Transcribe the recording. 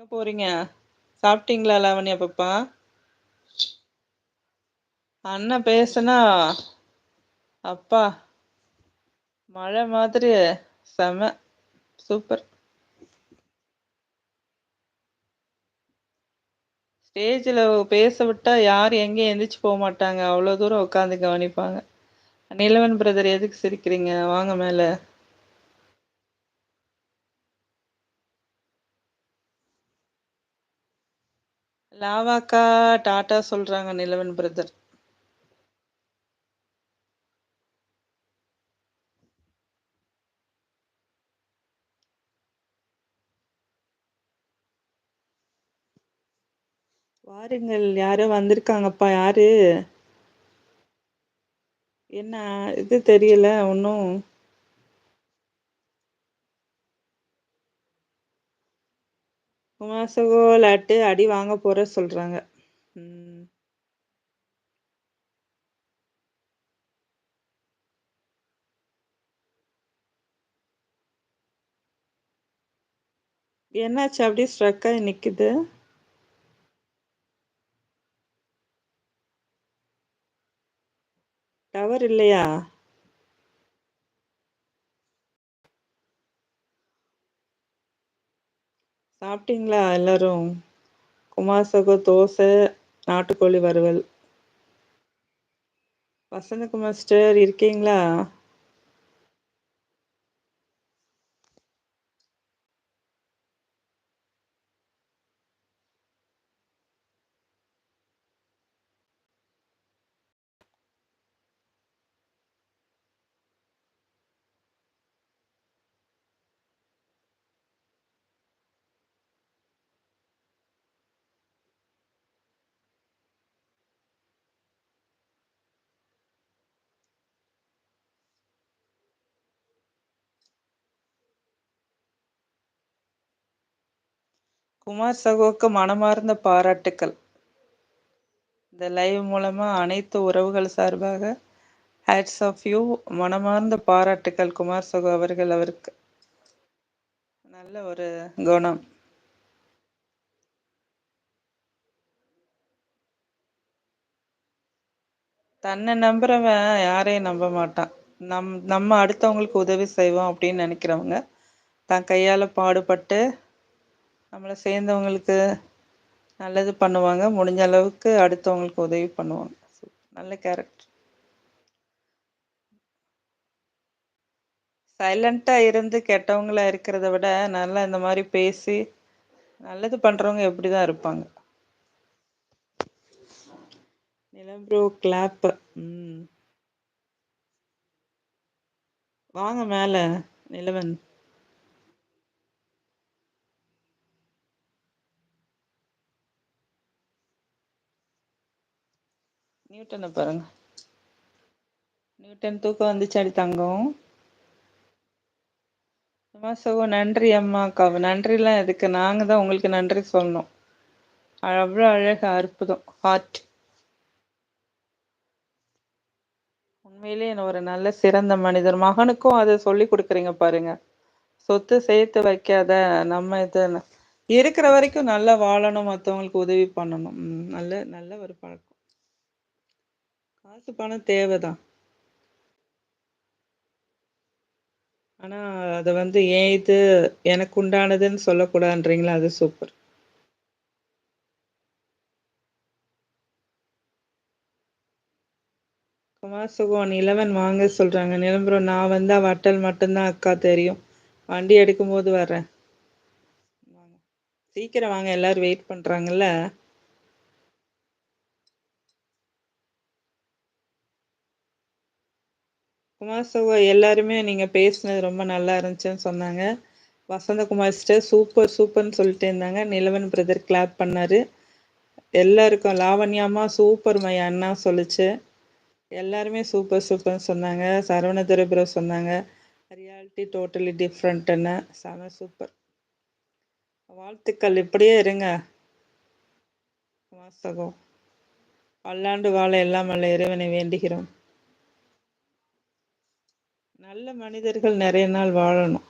எங்க போறீங்க? சாப்பிட்டீங்களா லாவண்யா பாப்பா? அண்ணன் பேசுனா அப்பா மழை மாதிரி செம சூப்பர். ஸ்டேஜ்ல பேச விட்டா யாரும் எங்கேயும் எந்திரிச்சு போக மாட்டாங்க. அவ்வளோ தூரம் உட்காந்து கவனிப்பாங்க. நிலவன் பிரதர் எதுக்கு சிரிக்கிறீங்க? வாங்க மேல. லாவாக்கா டாட்டா சொல்றாங்க நிலவன் பிரதர். வாருங்கள், யாரோ வந்திருக்காங்கப்பா. யாரு? என்ன இது தெரியல ஒன்னும். குமாசகோ லாட்டு அடி வாங்க போற சொல்றாங்க. ம். என்னாச்சு அப்படியே ஸ்ட்ரக் ஆகி நிக்குது? டவர் இல்லையா? சாப்பிட்டீங்களா எல்லாரும்? குமாசகோ தோசை, நாட்டுக்கோழி வறுவல். வசந்தகுமார் சிஸ்டர் இருக்கீங்களா? குமார் சகோக்கு மனமார்ந்த பாராட்டுக்கள். இந்த லைவ் மூலமா அனைத்து உறவுகள் சார்பாக ஹேட்ஸ் ஆஃப் யூ. மனமார்ந்த பாராட்டுக்கள் குமார் சகோ அவர்கள். அவருக்கு நல்ல ஒரு குணம். தன்னை நம்புறவன் யாரையும் நம்ப மாட்டான். நம்ம அடுத்தவங்களுக்கு உதவி செய்வோம் அப்படின்னு நினைக்கிறவங்க தன் கையால பாடுபட்டு நம்மளை சேர்ந்தவங்களுக்கு நல்லது பண்ணுவாங்க. முடிஞ்ச அளவுக்கு அடுத்தவங்களுக்கு உதவி பண்ணுவாங்க. நல்ல கேரக்டர். சைலண்டா இருந்து கெட்டவங்களா இருக்கிறத விட நல்லா இந்த மாதிரி பேசி நல்லது பண்றவங்க எப்படிதான் இருப்பாங்க. நிலம் ப்ரோ கிளாப். வாங்க மேல நிலவன். நியூட்டனை பாருங்க. நியூட்டன் தூக்கம் வந்துச்சு அடி தங்கம். சகோ நன்றி அம்மாக்கா. நன்றிலாம் எதுக்கு? நாங்க தான் உங்களுக்கு நன்றி சொல்லணும். அவ்வளோ அழகு, அற்புதம், ஹார்ட். உண்மையிலேயே ஒரு நல்ல சிறந்த மனிதர். மகனுக்கும் அதை சொல்லி கொடுக்குறீங்க பாருங்க. சொத்து சேர்த்து வைக்காத, நம்ம இது இருக்கிற வரைக்கும் நல்லா வாழணும், மற்றவங்களுக்கு உதவி பண்ணணும். நல்ல நல்ல ஒரு பழக்கம். காசு பணம் தேவைதான். ஆனா அதை ஏன் இது எனக்கு உண்டானதுன்னு சொல்லக்கூடாதுன்றீங்களா? அது சூப்பர். குமார் சுகோன் இலவன் வாங்க சொல்றாங்க. நிலம்பரம் நான் வந்தா வட்டல் மட்டும்தான் அக்கா தெரியும். வண்டி எடுக்கும் போது வர்றேன். வாங்க சீக்கிரம் வாங்க, எல்லாரும் வெயிட் பண்றாங்கல்ல. குமார் சகோ எல்லாருமே நீங்க பேசுனது ரொம்ப நல்லா இருந்துச்சுன்னு சொன்னாங்க. வசந்தகுமார் சிஸ்டர் சூப்பர் சூப்பர்னு சொல்லிட்டு இருந்தாங்க. நிலவன் பிரதர் கிளாப் பண்ணாரு. எல்லாருக்கும் லாவண்யாமா சூப்பர் மை அண்ணா சொல்லுச்சு. எல்லாருமே சூப்பர் சூப்பர்னு சொன்னாங்க. சரவணதுரை ப்ரோ சொன்னாங்க ரியாலிட்டி டோட்டலி டிஃப்ரெண்ட்னு. செம சூப்பர். வாழ்த்துக்கள், இப்படியே இருங்க குமார் சகோ. பல்லாண்டு வாழ எல்லாம் வல்ல இறைவனை வேண்டுகிறோம். நல்ல மனிதர்கள் நிறைய நாள் வாழணும்.